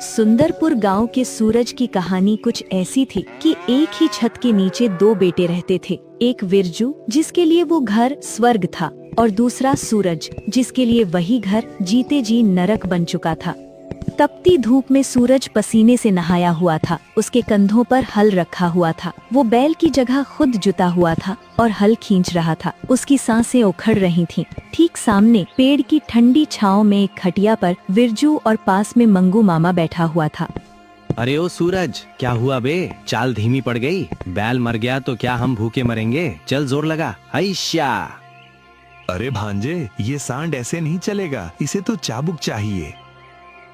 सुंदरपुर गांव के सूरज की कहानी कुछ ऐसी थी कि एक ही छत के नीचे दो बेटे रहते थे। एक विरजू जिसके लिए वो घर स्वर्ग था और दूसरा सूरज जिसके लिए वही घर जीते जी नरक बन चुका था। तपती धूप में सूरज पसीने से नहाया हुआ था। उसके कंधों पर हल रखा हुआ था। वो बैल की जगह खुद जुता हुआ था और हल खींच रहा था। उसकी सांसें उखड़ रही थीं। ठीक सामने पेड़ की ठंडी छांव में एक खटिया पर विरजू और पास में मंगू मामा बैठा हुआ था। अरे ओ सूरज, क्या हुआ बे? चाल धीमी पड़ गई। बैल मर गया तो क्या हम भूखे मरेंगे? चल जोर लगा। हैशा। अरे भांजे, ये सांड ऐसे नहीं चलेगा, इसे तो चाबुक चाहिए।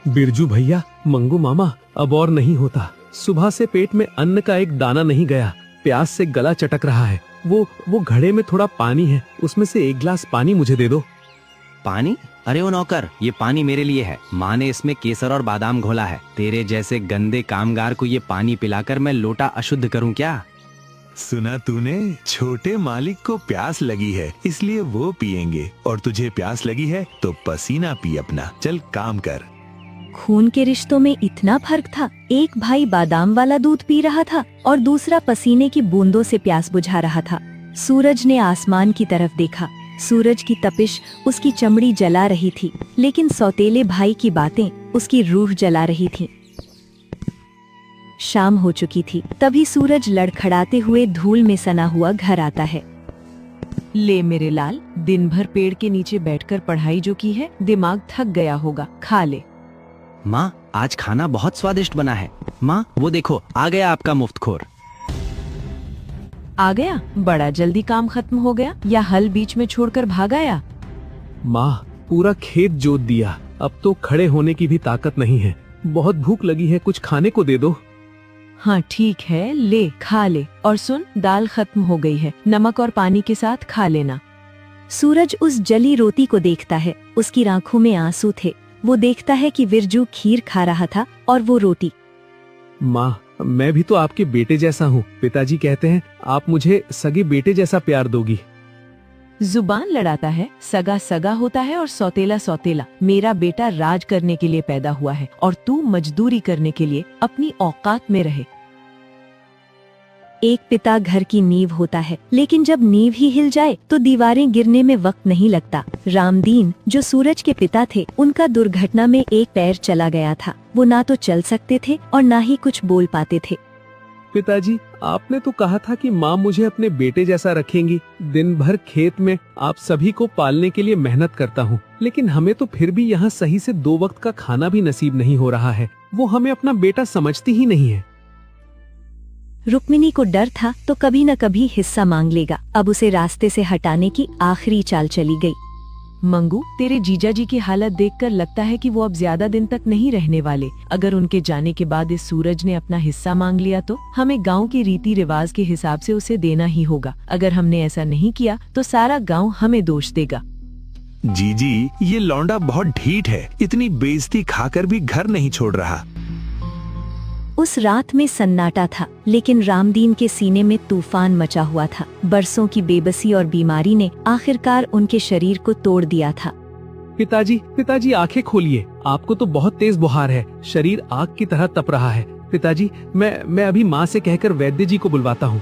बिरजू भैया, मंगू मामा, अब और नहीं होता। सुबह से पेट में अन्न का एक दाना नहीं गया। प्यास से गला चटक रहा है। वो घड़े में थोड़ा पानी है, उसमें से एक गिलास पानी मुझे दे दो। पानी? अरे ओ नौकर, ये पानी मेरे लिए है। माँ ने इसमें केसर और बादाम घोला है। तेरे जैसे गंदे कामगार को ये पानी पिलाकर मैं लोटा अशुद्ध करूँ क्या? सुना तूने? छोटे मालिक को प्यास लगी है इसलिए वो पिएंगे, और तुझे प्यास लगी है तो पसीना पी अपना। चल काम कर। खून के रिश्तों में इतना फर्क था। एक भाई बादाम वाला दूध पी रहा था और दूसरा पसीने की बूंदों से प्यास बुझा रहा था। सूरज ने आसमान की तरफ देखा। सूरज की तपिश उसकी चमड़ी जला रही थी, लेकिन सौतेले भाई की बातें उसकी रूह जला रही थीं। शाम हो चुकी थी। तभी सूरज लड़खड़ाते हुए धूल में सना हुआ घर आता है। ले मेरे लाल, दिन भर पेड़ के नीचे बैठकर पढ़ाई जो की है, दिमाग थक गया होगा, खा ले। माँ, आज खाना बहुत स्वादिष्ट बना है। माँ, वो देखो, आ गया आपका मुफ्तखोर। आ गया? बड़ा जल्दी काम खत्म हो गया, या हल बीच में छोड़कर भाग आया? माँ, पूरा खेत जोत दिया, अब तो खड़े होने की भी ताकत नहीं है। बहुत भूख लगी है, कुछ खाने को दे दो। हाँ ठीक है, ले खा ले। और सुन, दाल खत्म हो गई है, नमक और पानी के साथ खा लेना। सूरज उस जली रोटी को देखता है। उसकी आंखों में आंसू थे। वो देखता है कि विरजू खीर खा रहा था और वो रोटी। माँ, मैं भी तो आपके बेटे जैसा हूँ। पिताजी कहते हैं आप मुझे सगे बेटे जैसा प्यार दोगी। जुबान लड़ाता है। सगा सगा होता है और सौतेला सौतेला। मेरा बेटा राज करने के लिए पैदा हुआ है और तू मजदूरी करने के लिए। अपनी औकात में रहे। एक पिता घर की नींव होता है, लेकिन जब नींव ही हिल जाए तो दीवारें गिरने में वक्त नहीं लगता। रामदीन, जो सूरज के पिता थे, उनका दुर्घटना में एक पैर चला गया था। वो ना तो चल सकते थे और ना ही कुछ बोल पाते थे। पिताजी, आपने तो कहा था कि माँ मुझे अपने बेटे जैसा रखेंगी। दिन भर खेत में आप सभी को पालने के लिए मेहनत करता हूँ, लेकिन हमें तो फिर भी यहाँ सही से 2 वक्त का खाना भी नसीब नहीं हो रहा है। वो हमें अपना बेटा समझती ही नहीं है। रुक्मिणी को डर था तो कभी न कभी हिस्सा मांग लेगा। अब उसे रास्ते से हटाने की आखिरी चाल चली गई। मंगू, तेरे जीजा जी की हालत देखकर लगता है कि वो अब ज्यादा दिन तक नहीं रहने वाले। अगर उनके जाने के बाद इस सूरज ने अपना हिस्सा मांग लिया तो हमें गांव के रीति रिवाज के हिसाब से उसे देना ही होगा। अगर हमने ऐसा नहीं किया तो सारा गांव हमें दोष देगा। जीजी, ये लौंडा बहुत ढीठ है। इतनी बेइज्जती खाकर भी घर नहीं छोड़ रहा। उस रात में सन्नाटा था, लेकिन रामदीन के सीने में तूफान मचा हुआ था। बरसों की बेबसी और बीमारी ने आखिरकार उनके शरीर को तोड़ दिया था। पिताजी आंखें खोलिए। आपको तो बहुत तेज बुखार है, शरीर आग की तरह तप रहा है। पिताजी, मैं अभी माँ से कहकर वैद्य जी को बुलवाता हूँ।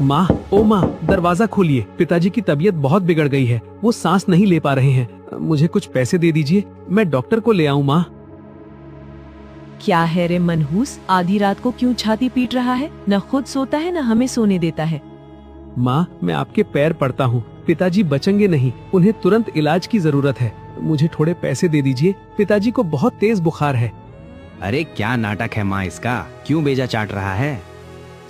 माँ, ओ माँ, दरवाजा खोलिए। पिताजी की तबीयत बहुत बिगड़ गई है, वो सांस नहीं ले पा रहे हैं। मुझे कुछ पैसे दे दीजिए, मैं डॉक्टर को ले आऊँ। माँ। क्या है रे मनहूस, आधी रात को क्यों छाती पीट रहा है? न खुद सोता है न हमें सोने देता है। माँ, मैं आपके पैर पड़ता हूँ। पिताजी बचेंगे नहीं, उन्हें तुरंत इलाज की जरूरत है। मुझे थोड़े पैसे दे दीजिए, पिताजी को बहुत तेज बुखार है। अरे क्या नाटक है माँ इसका, क्यों बेजा चाट रहा है?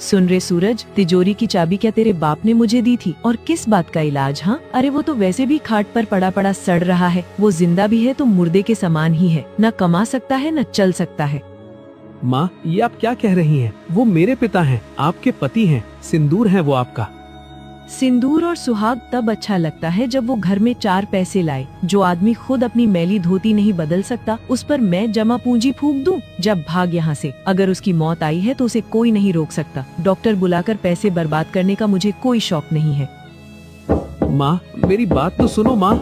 सुन रे सूरज, तिजोरी की चाबी क्या तेरे बाप ने मुझे दी थी? और किस बात का इलाज? हाँ, अरे वो तो वैसे भी खाट पर पड़ा पड़ा सड़ रहा है। वो जिंदा भी है तो मुर्दे के समान ही है, न कमा सकता है न चल सकता है। माँ, ये आप क्या कह रही हैं? वो मेरे पिता हैं, आपके पति हैं, सिंदूर है वो आपका। सिंदूर और सुहाग तब अच्छा लगता है जब वो घर में 4 पैसे लाए। जो आदमी खुद अपनी मैली धोती नहीं बदल सकता, उस पर मैं जमा पूंजी फूंक दूं? जब भाग यहाँ से। अगर उसकी मौत आई है तो उसे कोई नहीं रोक सकता। डॉक्टर बुलाकर पैसे बर्बाद करने का मुझे कोई शौक नहीं है। माँ, मेरी बात तो सुनो माँ।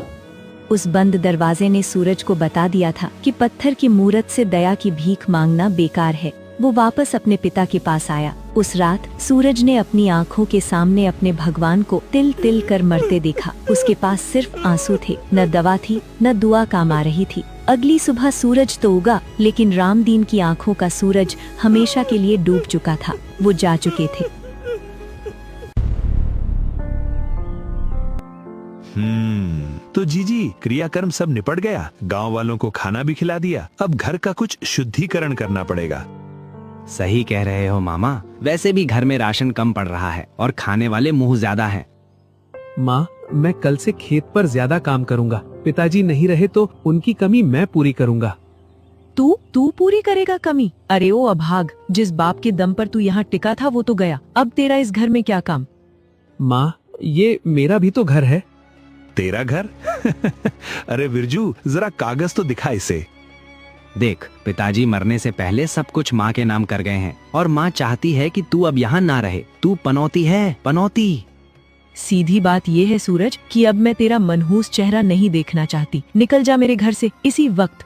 उस बंद दरवाजे ने सूरज को बता दिया था कि पत्थर की मूरत से दया की भीख मांगना बेकार है। वो वापस अपने पिता के पास आया। उस रात सूरज ने अपनी आँखों के सामने अपने भगवान को तिल तिल कर मरते देखा। उसके पास सिर्फ आंसू थे, न दवा थी, न दुआ काम आ रही थी। अगली सुबह सूरज तो उगा, लेकिन रामदीन की आँखों का सूरज हमेशा के लिए डूब चुका था। वो जा चुके थे। तो जीजी, क्रियाकर्म सब निपट गया। गांव वालों को खाना भी खिला दिया। अब घर का कुछ शुद्धिकरण करना पड़ेगा। सही कह रहे हो मामा। वैसे भी घर में राशन कम पड़ रहा है और खाने वाले मुंह ज्यादा हैं। माँ, मैं कल से खेत पर ज्यादा काम करूँगा। पिताजी नहीं रहे तो उनकी कमी मैं पूरी करूँगा। तू पूरी करेगा कमी? अरे ओ अभाग, जिस बाप के दम पर तू यहाँ टिका था वो तो गया। अब तेरा इस घर में क्या काम? माँ, ये मेरा भी तो घर है। तेरा घर? अरे बिरजू, जरा कागज तो दिखा इसे। देख, पिताजी मरने से पहले सब कुछ माँ के नाम कर गए हैं और माँ चाहती है कि तू अब यहाँ ना रहे। तू पनौती है, पनौती। सीधी बात ये है सूरज कि अब मैं तेरा मनहूस चेहरा नहीं देखना चाहती। निकल जा मेरे घर से इसी वक्त।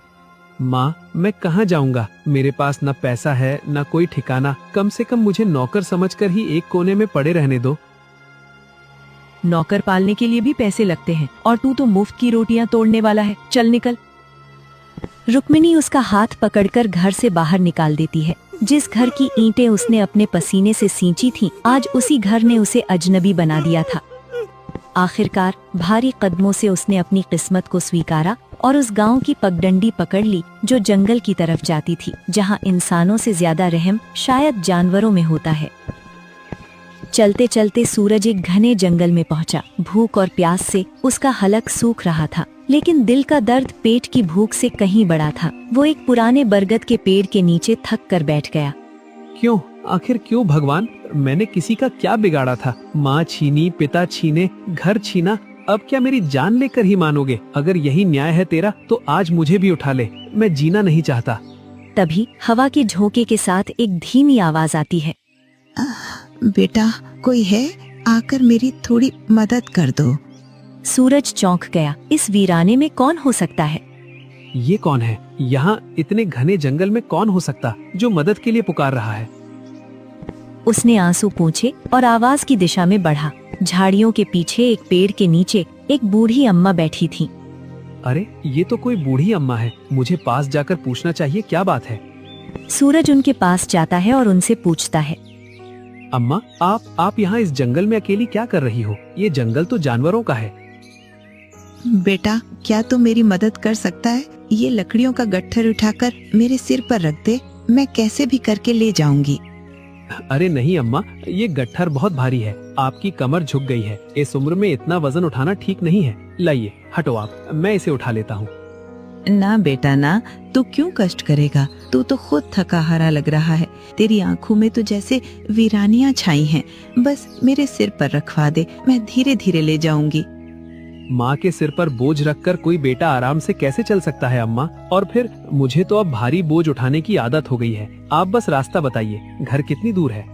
माँ, मैं कहाँ जाऊँगा? मेरे पास न पैसा है न कोई ठिकाना। कम से कम मुझे नौकर समझकर ही एक कोने में पड़े रहने दो। नौकर पालने के लिए भी पैसे लगते हैं और तू तो मुफ्त की रोटियां तोड़ने वाला है। चल निकल। रुक्मिणी उसका हाथ पकड़कर घर से बाहर निकाल देती है। जिस घर की ईंटें उसने अपने पसीने से सींची थीं, आज उसी घर ने उसे अजनबी बना दिया था। आखिरकार भारी कदमों से उसने अपनी किस्मत को स्वीकारा और उस गांव की पगडंडी पकड़ ली जो जंगल की तरफ जाती थी, जहां इंसानों से ज्यादा रहम शायद जानवरों में होता है। चलते चलते सूरज एक घने जंगल में पहुंचा। भूख और प्यास से उसका हलक सूख रहा था, लेकिन दिल का दर्द पेट की भूख से कहीं बड़ा था। वो एक पुराने बरगद के पेड़ के नीचे थक कर बैठ गया। क्यों? आखिर क्यों भगवान? मैंने किसी का क्या बिगाड़ा था? माँ छीनी, पिता छीने, घर छीना, अब क्या मेरी जान लेकर ही मानोगे? अगर यही न्याय है तेरा तो आज मुझे भी उठा ले। मैं जीना नहीं चाहता। तभी हवा के झोंके के साथ एक धीमी आवाज आती है। बेटा, कोई है? आकर मेरी थोड़ी मदद कर दो। सूरज चौंक गया। इस वीराने में कौन हो सकता है? ये कौन है? यहाँ इतने घने जंगल में कौन हो सकता जो मदद के लिए पुकार रहा है? उसने आंसू पोंछे और आवाज की दिशा में बढ़ा। झाड़ियों के पीछे एक पेड़ के नीचे एक बूढ़ी अम्मा बैठी थी। अरे, ये तो कोई बूढ़ी अम्मा है। मुझे पास जाकर पूछना चाहिए, क्या बात है? सूरज उनके पास जाता है और उनसे पूछता है, अम्मा, आप यहाँ इस जंगल में अकेली क्या कर रही हो? ये जंगल तो जानवरों का है। बेटा, क्या तू मेरी मदद कर सकता है? ये लकड़ियों का गट्ठर उठाकर मेरे सिर पर रख दे, मैं कैसे भी करके ले जाऊंगी। अरे नहीं अम्मा, ये गट्ठर बहुत भारी है। आपकी कमर झुक गई है। इस उम्र में इतना वजन उठाना ठीक नहीं है। लाइए, हटो आप, मैं इसे उठा लेता हूँ। ना बेटा ना, तू क्यों कष्ट करेगा? तू तो खुद थका हारा लग रहा है। तेरी आंखों में तो जैसे वीरानियां छाई हैं। बस मेरे सिर पर रखवा दे, मैं धीरे धीरे ले जाऊंगी। माँ के सिर पर बोझ रखकर कोई बेटा आराम से कैसे चल सकता है अम्मा? और फिर मुझे तो अब भारी बोझ उठाने की आदत हो गई है। आप बस रास्ता बताइए, घर कितनी दूर है?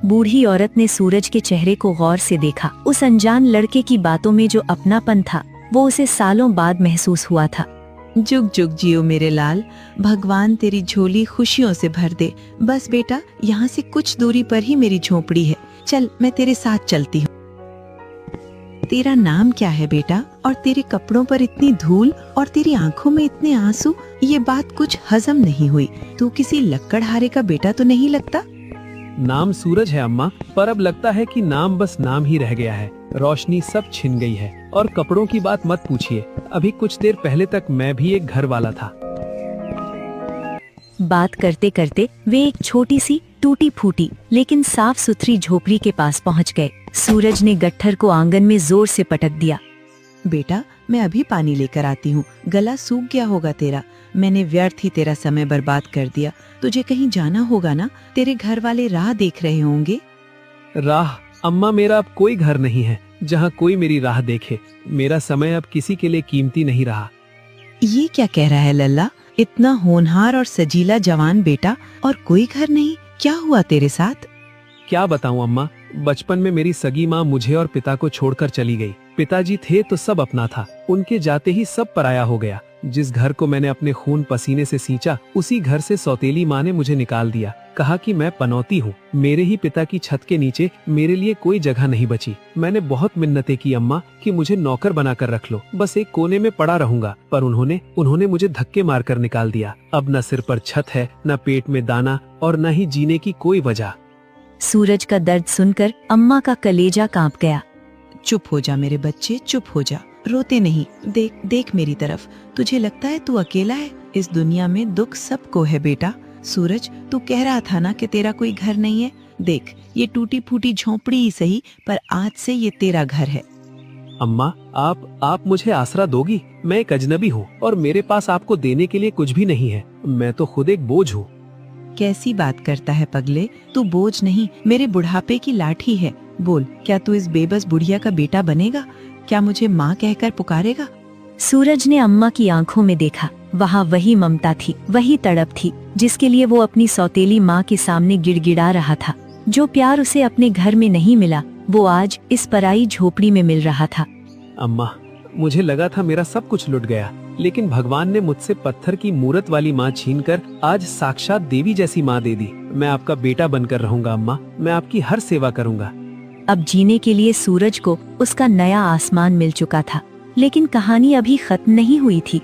बूढ़ी औरत ने सूरज के चेहरे को गौर से देखा। उस अनजान लड़के की बातों में जो अपनापन था, वो उसे सालों बाद महसूस हुआ था। जुग जुग जियो मेरे लाल, भगवान तेरी झोली खुशियों से भर दे। बस बेटा, यहाँ से कुछ दूरी पर ही मेरी झोपड़ी है। चल, मैं तेरे साथ चलती हूँ। तेरा नाम क्या है बेटा? और तेरे कपड़ों पर इतनी धूल और तेरी आंखों में इतने आंसू? ये बात कुछ हजम नहीं हुई। तू किसी लक्कड़हारे का बेटा तो नहीं लगता? नाम सूरज है अम्मा, पर अब लगता है कि नाम बस नाम ही रह गया है। रोशनी सब छिन गई है। और कपड़ों की बात मत पूछिए, अभी कुछ देर पहले तक मैं भी एक घर वाला था। बात करते करते वे एक छोटी सी टूटी फूटी लेकिन साफ सुथरी झोपड़ी के पास पहुंच गए। सूरज ने गट्ठर को आंगन में जोर से पटक दिया। बेटा, मैं अभी पानी लेकर आती हूँ। गला सूख गया होगा तेरा। मैंने व्यर्थ ही तेरा समय बर्बाद कर दिया। तुझे कहीं जाना होगा ना? तेरे घर वाले राह देख रहे होंगे। राह? अम्मा, मेरा अब कोई घर नहीं है जहाँ कोई मेरी राह देखे। मेरा समय अब किसी के लिए कीमती नहीं रहा। ये क्या कह रहा है लल्ला? इतना होनहार और सजीला जवान बेटा और कोई घर नहीं? क्या हुआ तेरे साथ? क्या बताऊं अम्मा, बचपन में मेरी सगी माँ मुझे और पिता को छोड़कर चली गई। पिताजी थे तो सब अपना था, उनके जाते ही सब पराया हो गया। जिस घर को मैंने अपने खून पसीने से सींचा, उसी घर से सौतेली माँ ने मुझे निकाल दिया। कहा कि मैं पनौती हूँ, मेरे ही पिता की छत के नीचे मेरे लिए कोई जगह नहीं बची। मैंने बहुत मिन्नतें की अम्मा कि मुझे नौकर बनाकर रख लो, बस एक कोने में पड़ा रहूंगा, पर उन्होंने मुझे धक्के मारकर निकाल दिया। अब न सिर पर छत है, न पेट में दाना और न ही जीने की कोई वजह। सूरज का दर्द सुनकर अम्मा का कलेजा कांप गया। चुप हो जा मेरे बच्चे, चुप हो जा, रोते नहीं। देख देख मेरी तरफ, तुझे लगता है तू अकेला है? इस दुनिया में दुख सबको है बेटा। सूरज, तू कह रहा था ना कि तेरा कोई घर नहीं है। देख, ये टूटी फूटी झोंपड़ी ही सही, पर आज से ये तेरा घर है। अम्मा, आप मुझे आसरा दोगी? मैं एक अजनबी हूँ और मेरे पास आपको देने के लिए कुछ भी नहीं है। मैं तो खुद एक बोझ हूँ। कैसी बात करता है पगले, तू बोझ नहीं, मेरे बुढ़ापे की लाठी है। बोल, क्या तू इस बेबस बुढ़िया का बेटा बनेगा? क्या मुझे माँ कहकर पुकारेगा? सूरज ने अम्मा की आंखों में देखा। वहाँ वही ममता थी, वही तड़प थी, जिसके लिए वो अपनी सौतेली माँ के सामने गिड़गिड़ा रहा था। जो प्यार उसे अपने घर में नहीं मिला, वो आज इस पराई झोपड़ी में मिल रहा था। अम्मा, मुझे लगा था मेरा सब कुछ लुट गया, लेकिन भगवान ने मुझसे पत्थर की मूरत वाली माँ छीनकर आज साक्षात देवी जैसी माँ दे दी। मैं आपका बेटा बनकर रहूंगा अम्मा, मैं आपकी हर सेवा करूंगा। अब जीने के लिए सूरज को उसका नया आसमान मिल चुका था, लेकिन कहानी अभी खत्म नहीं हुई थी।